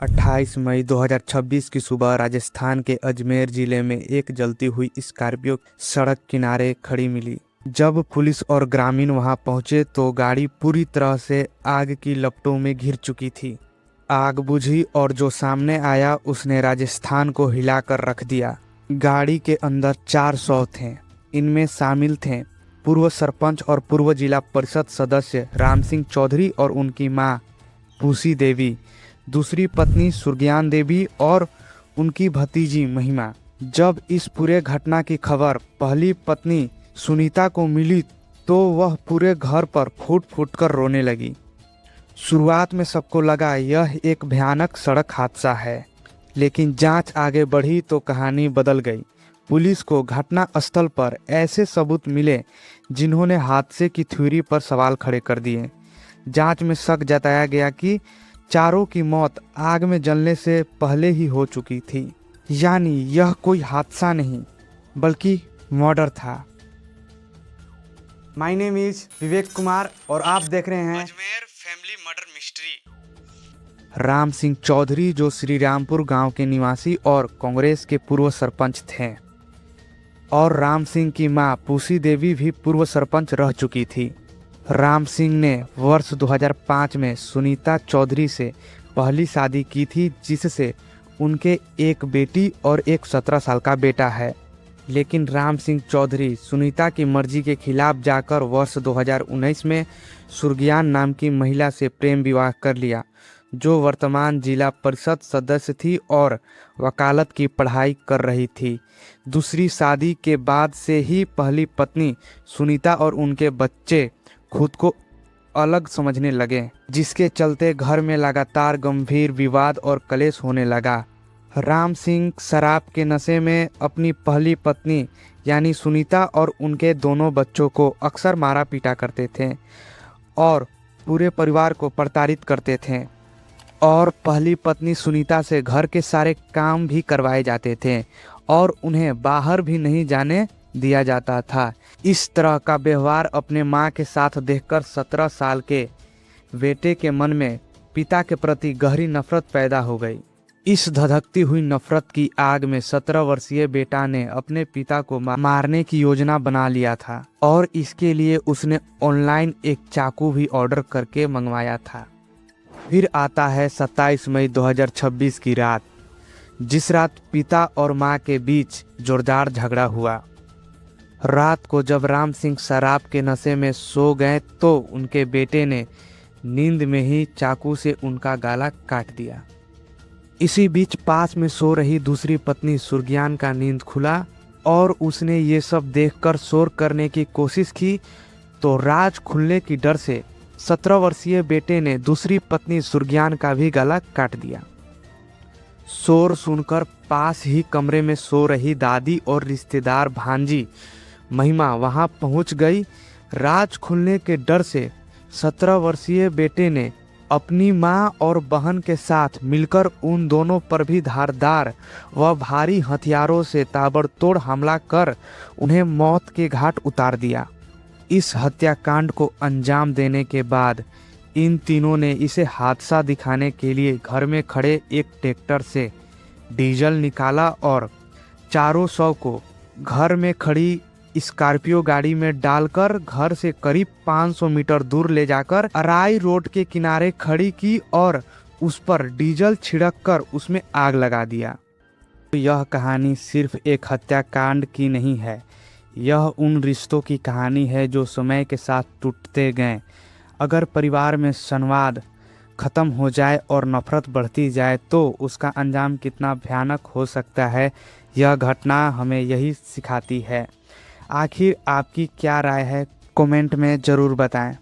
28 मई 2026 की सुबह राजस्थान के अजमेर जिले में एक जलती हुई स्कॉर्पियो सड़क किनारे खड़ी मिली। जब पुलिस और ग्रामीण वहां पहुंचे तो गाड़ी पूरी तरह से आग की लपटों में घिर चुकी थी। आग बुझी और जो सामने आया उसने राजस्थान को हिलाकर रख दिया। गाड़ी के अंदर 4 शव थे। इनमें शामिल थे पूर्व सरपंच और पूर्व जिला परिषद सदस्य राम सिंह चौधरी और उनकी मां पूसी देवी, दूसरी पत्नी सुरज्ञान देवी और उनकी भतीजी महिमा। जब इस पूरे घटना की खबर पहली पत्नी सुनीता को मिली तो वह पूरे घर पर फूट फूट कर रोने लगी। शुरुआत में सबको लगा यह एक भयानक सड़क हादसा है, लेकिन जांच आगे बढ़ी तो कहानी बदल गई। पुलिस को घटना स्थल पर ऐसे सबूत मिले जिन्होंने हादसे की थ्योरी पर सवाल खड़े कर दिए। जांच में शक जताया गया कि चारों की मौत आग में जलने से पहले ही हो चुकी थी, यानी यह कोई हादसा नहीं बल्कि मर्डर था। My name is Vivek Kumar और आप देख रहे हैं Ajmer family murder mystery. Ram Singh Chaudhary जो श्रीरामपुर गांव के निवासी और कांग्रेस के पूर्व सरपंच थे, और राम सिंह की मां पूसी देवी भी पूर्व सरपंच रह चुकी थी। राम सिंह ने वर्ष 2005 में सुनीता चौधरी से पहली शादी की थी, जिससे उनके एक बेटी और एक 17 साल का बेटा है। लेकिन राम सिंह चौधरी सुनीता की मर्जी के खिलाफ जाकर वर्ष 2019 में सुरज्ञान नाम की महिला से प्रेम विवाह कर लिया, जो वर्तमान जिला परिषद सदस्य थी और वकालत की पढ़ाई कर रही थी। दूसरी शादी के बाद से ही पहली पत्नी सुनीता और उनके बच्चे खुद को अलग समझने लगे, जिसके चलते घर में लगातार गंभीर विवाद और कलेश होने लगा। राम सिंह शराब के नशे में अपनी पहली पत्नी यानी सुनीता और उनके दोनों बच्चों को अक्सर मारा पीटा करते थे और पूरे परिवार को प्रताड़ित करते थे। और पहली पत्नी सुनीता से घर के सारे काम भी करवाए जाते थे और उन्हें बाहर भी नहीं जाने दिया जाता था। इस तरह का व्यवहार अपने मां के साथ देखकर 17 साल के बेटे के मन में पिता के प्रति गहरी नफरत पैदा हो गई। इस धधकती हुई नफरत की आग में 17 वर्षीय बेटा ने अपने पिता को मारने की योजना बना लिया था और इसके लिए उसने ऑनलाइन एक चाकू भी ऑर्डर करके मंगवाया था। फिर आता है 27 मई 2026 की रात, जिस रात पिता और मां के बीच जोरदार झगड़ा हुआ। रात को जब राम सिंह शराब के नशे में सो गए तो उनके बेटे ने नींद में ही चाकू से उनका गला काट दिया। इसी बीच पास में सो रही दूसरी पत्नी सुरज्ञान का नींद खुला और उसने ये सब देखकर शोर करने की कोशिश की तो राज खुलने की डर से 17 वर्षीय बेटे ने दूसरी पत्नी सुरज्ञान का भी गला काट दिया। शोर सुनकर पास ही कमरे में सो रही दादी और रिश्तेदार भांजी महिमा वहां पहुंच गई। राज खुलने के डर से 17 वर्षीय बेटे ने अपनी मां और बहन के साथ मिलकर उन दोनों पर भी धारदार व भारी हथियारों से ताबड़तोड़ हमला कर उन्हें मौत के घाट उतार दिया। इस हत्याकांड को अंजाम देने के बाद इन तीनों ने इसे हादसा दिखाने के लिए घर में खड़े एक ट्रैक्टर से डीजल निकाला और चारों शव को घर में खड़ी स्कॉर्पियो गाड़ी में डालकर घर से करीब 500 मीटर दूर ले जाकर अराई रोड के किनारे खड़ी की और उस पर डीजल छिड़क कर उसमें आग लगा दिया। तो यह कहानी सिर्फ एक हत्याकांड की नहीं है, यह उन रिश्तों की कहानी है जो समय के साथ टूटते गए। अगर परिवार में संवाद खत्म हो जाए और नफरत बढ़ती जाए तो उसका अंजाम कितना भयानक हो सकता है, यह घटना हमें यही सिखाती है। आखिर आपकी क्या राय है, कमेंट में ज़रूर बताएं।